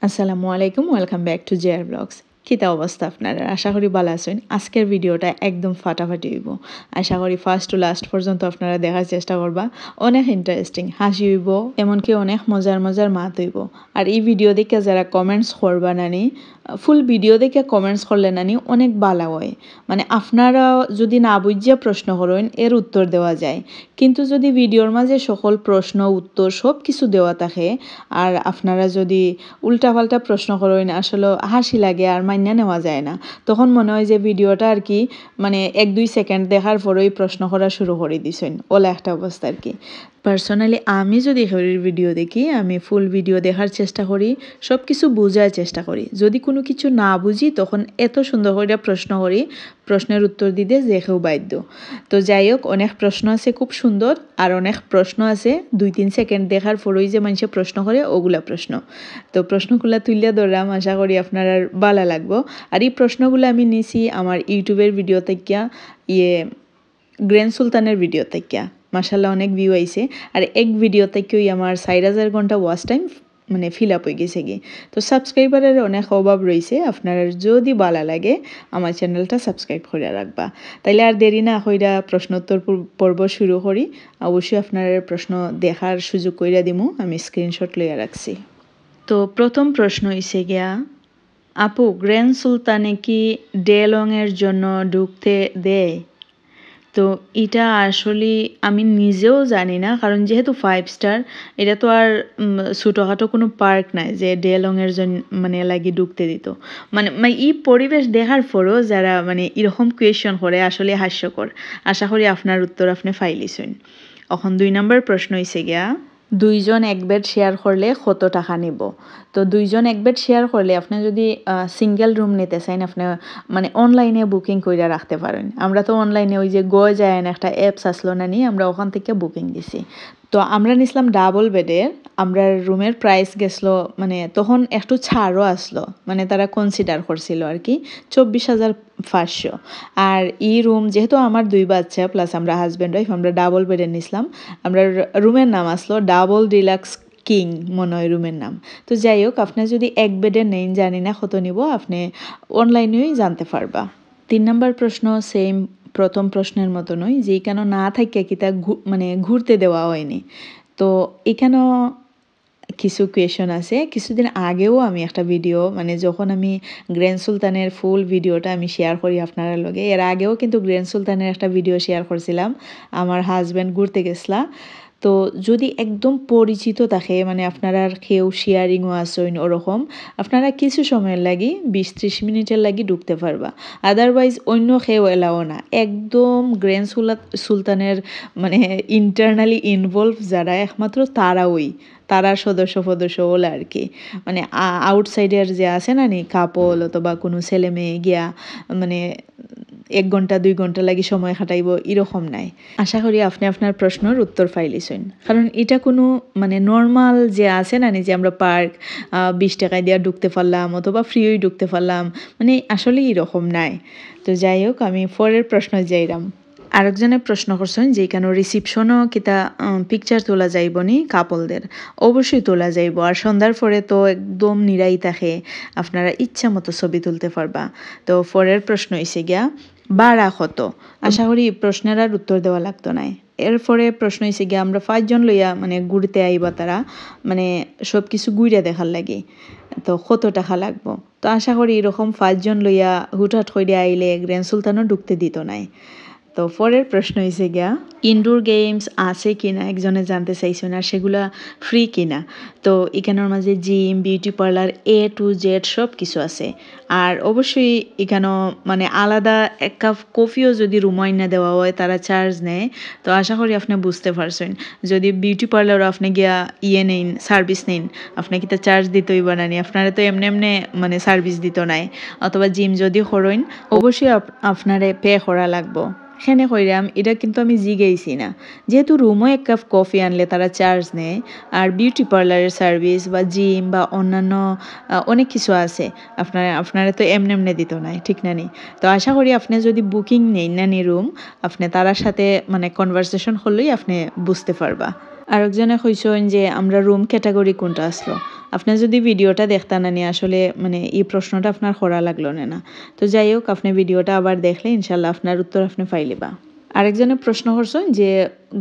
আসসালামু আলাইকুম, welcome back to JR blogs. কিতা অবস্থা আপনারা? আশা করি ভালো আছেন। আজকের ভিডিওটা একদম ফাটাফাটি হইব। আশা করি ফার্স্ট টু লাস্ট পর্যন্ত আপনারা দেখার চেষ্টা করবা। অনেক ইন্টারেস্টিং, হাসি হইব, এমনকি অনেক মজার মজার মাত হইব। আর এই ভিডিও দেখে যারা কমেন্টস করবা নানি, ফুল ভিডিও দেখে কমেন্টস করলে নানি অনেক ভালো হয়। মানে আপনারা যদি না বুঝিয়া প্রশ্ন করেন এর উত্তর দেওয়া যায়, কিন্তু যদি ভিডিওর মাঝে সকল প্রশ্ন উত্তর সব কিছু দেওয়া থাকে আর আপনারা যদি উল্টাপাল্টা প্রশ্ন করেন, আসলে হাসি লাগে আর মান্য নেওয়া যায় না। তখন মনে হয় যে ভিডিওটা আর কি মানে 1-2 সেকেন্ড দেখার পরেই প্রশ্ন করা শুরু করে দিছেন, ওলা একটা অবস্থা আর কি। পার্সোনালি আমি যদি হরির ভিডিও দেখি, আমি ফুল ভিডিও দেখার চেষ্টা করি, সব কিছু বোঝার চেষ্টা করি। যদি কোনো কিছু না বুঝি তখন এত সুন্দর করে প্রশ্ন করি, প্রশ্নের উত্তর দিতে দেখেও বাধ্য। তো যাই হোক, অনেক প্রশ্ন আছে খুব সুন্দর, আর অনেক প্রশ্ন আছে 2-3 সেকেন্ড দেখার পরেই যে মানুষে প্রশ্ন করে, ওগুলা প্রশ্ন। তো প্রশ্নগুলা তুলিয়া ধরলাম, আশা করি আপনার আর ভালো লাগবো। আর এই প্রশ্নগুলো আমি নিছি আমার ইউটিউবের ভিডিও থেকে, গ্র্যান্ড সুলতানের ভিডিও থেকে। মাশাআল্লাহ অনেক ভিউ আইছে। আর এক ভিডিও থেকেই আমার 4000 ঘন্টা ওয়াচ টাইম মানে ফিল আপ হয়ে গেছে গিয়ে। তো সাবস্ক্রাইবারের অনেক অভাব রয়েছে, আপনার যদি ভালো লাগে আমার চ্যানেলটা সাবস্ক্রাইব করে রাখবা। তাইলে আর দেরি না কইরা প্রশ্নোত্তর পর্ব শুরু করি। অবশ্যই আপনার প্রশ্ন দেখার সুযোগ কইরা দিমু, আমি স্ক্রিনশট লইয়া রাখছি। তো প্রথম প্রশ্ন হইছে গিয়া, আপু গ্র্যান্ড সুলতানে কি ডেলংয়ের জন্য ঢুকতে দেয়? তো এটা আসলে আমি নিজেও জানি না, কারণ যেহেতু 5 স্টার, এটা তো আর ছোটোখাটো কোনো পার্ক নাই যে ডেলংয়ের জন্য মানে লাগি ঢুকতে দিত। মানে এই পরিবেশ দেখার পরও যারা মানে এরকম কোয়েশন করে, আসলে হাস্যকর। আশা করি আপনার উত্তর আপনি ফাইলিছেন। এখন 2 নম্বর প্রশ্ন হইছে গিয়া, 2 জন এক বেড শেয়ার করলে কত টাকা নিব? তো 2 জন এক বেড শেয়ার করলে আপনি যদি সিঙ্গেল রুম নিতে চান, আপনি মানে অনলাইনে বুকিং কইরা রাখতে পারেন। আমরা তো অনলাইনে ওই যে গো যায় একটা অ্যাপস আসলো না নি, আমরা ওখান থেকে বুকিং দিছি। তো আমরা নিছিলাম ডাবল বেডের। আমরা রুমের প্রাইস গেছলো মানে তখন একটু ছাড়ও আসলো, মানে তারা কনসিডার করছিল আর কি 24,500। আর এই রুম যেহেতু আমার 2 বাচ্চা প্লাস আমরা হাজব্যান্ড ওয়াইফ, আমরা ডাবল বেডে নিছিলাম। আমরা রুমের নাম আসলো ডাবল ডিলাক্স কিং, মনে হয় রুমের নাম। তো যাই হোক, আপনি যদি এক বেডে নেন, জানি না কত নিব, আপনি অনলাইনেই জানতে পারবা। 3 নম্বর প্রশ্ন সেম প্রথম প্রশ্নের মতো নয়, যে কেন না থাকে কি তা মানে ঘুরতে দেওয়া হয়নি। তো এখানেও কিছু কোয়েশন আছে। কিছুদিন আগেও আমি একটা ভিডিও, মানে যখন আমি গ্র্যান্ড সুলতানের ফুল ভিডিওটা আমি শেয়ার করি আপনারা লগে, এর আগেও কিন্তু গ্র্যান্ড সুলতানের একটা ভিডিও শেয়ার করছিলাম, আমার হাজব্যান্ড ঘুরতে গেছলা। তো যদি একদম পরিচিত থাকে, মানে আপনারা কেউ শেয়ারিংও আসেন ওরকম, আপনারা কিছু সময়ের লাগি 20-30 মিনিটের লাগি ঢুকতে পারবা। আদারওয়াইজ অন্য কেউ এলাও না। একদম গ্র্যান্ড সুলতানের মানে ইন্টারনালি ইনভলভ যারা, একমাত্র তারা সদস্য বলে আর কি। মানে আউটসাইডের যে আছে না নি কাপল অথবা কোনো ছেলে মেয়ে গিয়া মানে 1 ঘন্টা 2 ঘন্টা লাগি সময় কাটাইব, এরকম নাই। আশা করি আপনি আপনার প্রশ্নের উত্তর পাইলিছেন, কারণ এটা কোনো মানে নর্মাল যে আছে না নি যে আমরা পার্ক 20 টাকা দিয়ে ঢুকতে পারলাম অথবা ফ্রিই ঢুকতে পারলাম, মানে আসলে এরকম নাই। তো যাই হোক, আমি পরের প্রশ্ন যাইলাম। আরেকজনের প্রশ্ন করছেন যে কেন রিসিপশনও কিতা পিকচার তোলা যাইব নি কাপলদের? অবশ্যই তোলা যাইব। আর সন্ধ্যার পরে তো একদম নিরাই থাকে, আপনারা ইচ্ছা মতো ছবি তুলতে পারবা। তো পরের প্রশ্ন হইছে গিয়া, ভাড়া কত? আশা করি প্রশ্নের আর উত্তর দেওয়া লাগতো না। এরপরে প্রশ্ন হইছে গিয়া, আমরা 5 জন লইয়া মানে ঘুরতে আইবা, তারা মানে সব কিছু ঘুরে দেখার লাগে, তো কত টাকা লাগবো? তো আশা করি এরকম 5 জন লইয়া হুটহাট করে আইলে গ্র্যান্ড সুলতানও ঢুকতে দিত নাই। তো পরের প্রশ্ন হইছে গিয়া, ইনডোর গেমস আছে কিনা একজনে জানতে চাইছেন, আর সেগুলা ফ্রি কিনা? তো এখানের মাঝে gym, beauty parlour, A to Z সব কিছু আছে। আর অবশ্যই এখানেও মানে আলাদা 1 কাপ কফিও যদি রুমাই না দেওয়া হয়, তারা চার্জ নেয়। তো আশা করি আপনি বুঝতে পারছেন। যদি বিউটি পার্লারও আপনি গিয়া নেন, সার্ভিস নেন, আপনি কি তা চার্জ দিতেই বানানি, আপনারা তো এমনি মানে সার্ভিস দিত নাই। অথবা জিম যদি করেন, অবশ্যই আপনারে পে করা লাগবো। সেনে কইরাম, এটা কিন্তু আমি জিগেইছি না। যেহেতু রুমও 1 কাপ কফি আনলে তারা চার্জ নেয়, আর বিউটি পার্লারের সার্ভিস বা জিম বা অন্যান্য অনেক কিছু আছে, আপনারা তো এমনি দিত নাই, ঠিক না নি? তো আশা করি আপনি যদি বুকিং নেই না নি রুম, আপনি তারার সাথে মানে কনভারসেশন করলেই আপনি বুঝতে পারবা। আরেকজনে কইছেন যে আমরা রুম ক্যাটাগরি কোনটা আসলো? আপনি যদি ভিডিওটা দেখতেন না আসলে মানে এই প্রশ্নটা আপনার করা লাগলো না। তো যাই হোক আপনি ভিডিওটা আবার দেখলে ইনশাল্লাহ আপনার উত্তর আপনি পাইলিবা। আরেকজনে প্রশ্ন করছেন যে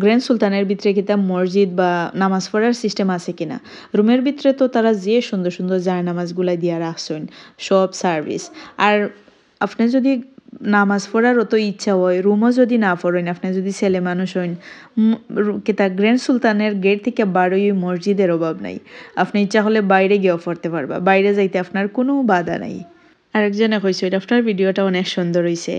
গ্র্যান্ড সুলতানের ভিতরে কিতা মসজিদ বা নামাজ পড়ার সিস্টেম আছে কিনা। রুমের ভিতরে তো তারা যে সুন্দর সুন্দর জায় নামাজগুলা দিয়া রাখছেন, সব সার্ভিস। আর আপনি যদি নামাজ পড়ার অত ইচ্ছা হয়, রুমও যদি না পড়েন, আপনি যদি ছেলে মানুষ হইন, কিতা গ্র্যান্ড সুলতানের গেট থেকে বারোই মসজিদের অভাব নাই। আপনি ইচ্ছা হলে বাইরে গিয়েও পড়তে পারবা, বাইরে যাইতে আপনার কোনো বাধা নাই। আরেকজনে কইছে আপনার ভিডিওটা অনেক সুন্দর হয়েছে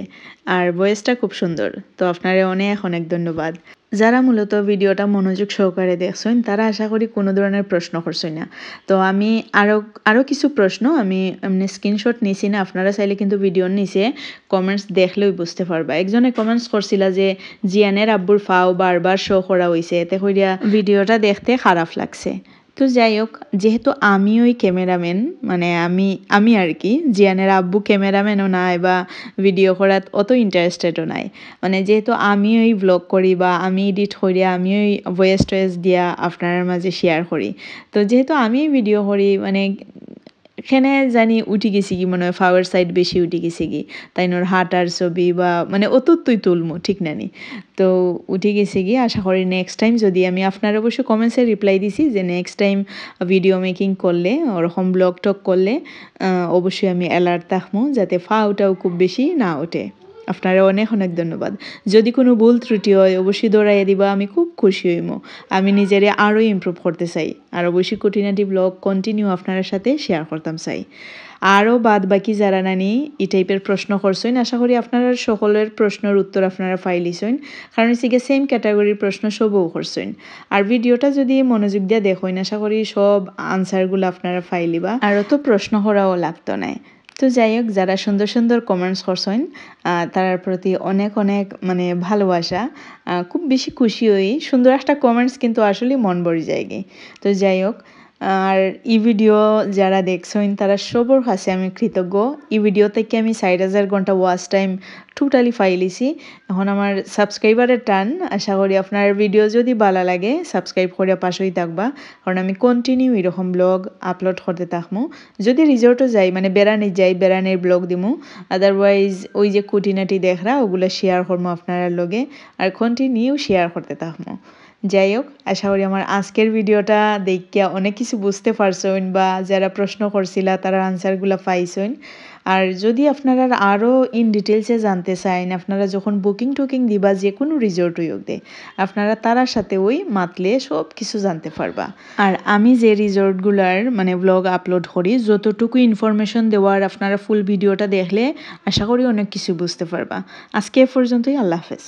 আর ভয়েসটা খুব সুন্দর, তো আপনারে অনেক অনেক ধন্যবাদ। যারা মূলত ভিডিওটা মনোযোগ সহকারে দেখছেন তারা আশা করি কোনো ধরনের প্রশ্ন করছেন না। তো আমি আরও কিছু প্রশ্ন আমি এমনি স্ক্রিনশট নিছি না, আপনারা চাইলে কিন্তু ভিডিওর নিচে কমেন্টস দেখলেই বুঝতে পারবা। একজনে কমেন্টস করছিলা যে জিয়ানের আব্বুর ফাও বারবার শো করা হয়েছে, এতে কইরা ভিডিওটা দেখতে খারাপ লাগছে। তো যাই হোক, যেহেতু আমি ওই ক্যামেরাম্যান, মানে আমি আর কি জিয়ানের আব্বু ক্যামেরাম্যানও নাই বা ভিডিও করাত অত ইন্টারেস্টেডও নাই। মানে যেহেতু আমি ওই ব্লগ করি বা আমি এডিট করি, আমি ওই ভয়েস টয়েস দিয়া আপনার মাঝে শেয়ার করি, তো যেহেতু আমি ভিডিও করি মানে এখানে জানি উঠি গেছি কি মনে হয় ফাওয়ার সাইড বেশি উঠি গেছি কি, তাই নোর হাঁটার ছবি বা মানে অতই তুলমু ঠিক নানি। তো উঠে গেছে গিয়ে আশা করি নেক্সট টাইম যদি আমি আপনার অবশ্য কমেন্টসে রিপ্লাই দিছি যে নেক্সট টাইম ভিডিও মেকিং করলে ওরকম ব্লগ টক করলে অবশ্যই আমি অ্যালার্ট থাকবো যাতে ফাওটাও খুব বেশি না ওঠে। আপনারা অনেক অনেক ধন্যবাদ। যদি কোনো ভুল ত্রুটি হয় অবশ্যই দৌড়াইয়া দিবা, আমি খুব খুশি হইমো। আমি নিজেরে আরও ইমপ্রুভ করতে চাই আর অবশ্যই কুটিনাটি ব্লগ কন্টিনিউ আপনার সাথে শেয়ার করতাম চাই। আরও বাদ বাকি যারা নানি এই টাইপের প্রশ্ন করছেন আশা করি আপনারা সকলের প্রশ্নের উত্তর আপনারা ফাইলিছেন, কারণ হচ্ছে সেম ক্যাটাগরির প্রশ্ন সবও করছেন। আর ভিডিওটা যদি মনোযোগ দিয়ে দেখেন আশা করি সব আনসারগুলো আপনারা ফাইলিবা, আরও তো প্রশ্ন করাও লাগতো না। তো যাই হোক, যারা সুন্দর সুন্দর কমেন্টস করছেন তার প্রতি অনেক অনেক মানে ভালোবাসা, খুব বেশি খুশি হই। সুন্দর একটা কমেন্টস কিন্তু আসলে মন ভরে যায়। তো যাই হোক, আর এই ভিডিও যারা দেখছেন তারা সবার কাছে আমি কৃতজ্ঞ। এই ভিডিও থেকে আমি 4000 ঘন্টা ওয়াচ টাইম টোটালি ফাইলিছি। এখন আমার সাবস্ক্রাইবারের টান, আশা করি আপনার ভিডিও যদি ভালো লাগে সাবস্ক্রাইব করে পাশেই থাকবা, কারণ আমি কন্টিনিউ এরকম ব্লগ আপলোড করতে থাকবো। যদি রিজোর্টও যাই মানে বেড়ানে যাই, বেড়ানের ব্লগ দিমু, আদারওয়াইজ ওই যে কুটিনাটি দেখরা ওগুলো শেয়ার করবো আপনার লগে আর কন্টিনিউ শেয়ার করতে থাকবো। যাই হোক, আশা করি আমার আজকের ভিডিওটা দেখিয়া অনেক কিছু বুঝতে পারছেন বা যারা প্রশ্ন করছিলা তারা আনসারগুলো পাইছেন। আর যদি আপনারা আরও ইন ডিটেলসে জানতে চান, আপনারা যখন বুকিং টুকিং দিবা যে কোনো রিসোর্ট হইক দে, আপনারা তারার সাথে ওই মাতলে সব কিছু জানতে পারবা। আর আমি যে রিসোর্টগুলার মানে ব্লগ আপলোড করি যতটুকু ইনফরমেশন দেওয়ার আপনারা ফুল ভিডিওটা দেখলে আশা করি অনেক কিছু বুঝতে পারবা। আজকে এ পর্যন্তই, আল্লাহ হাফেজ।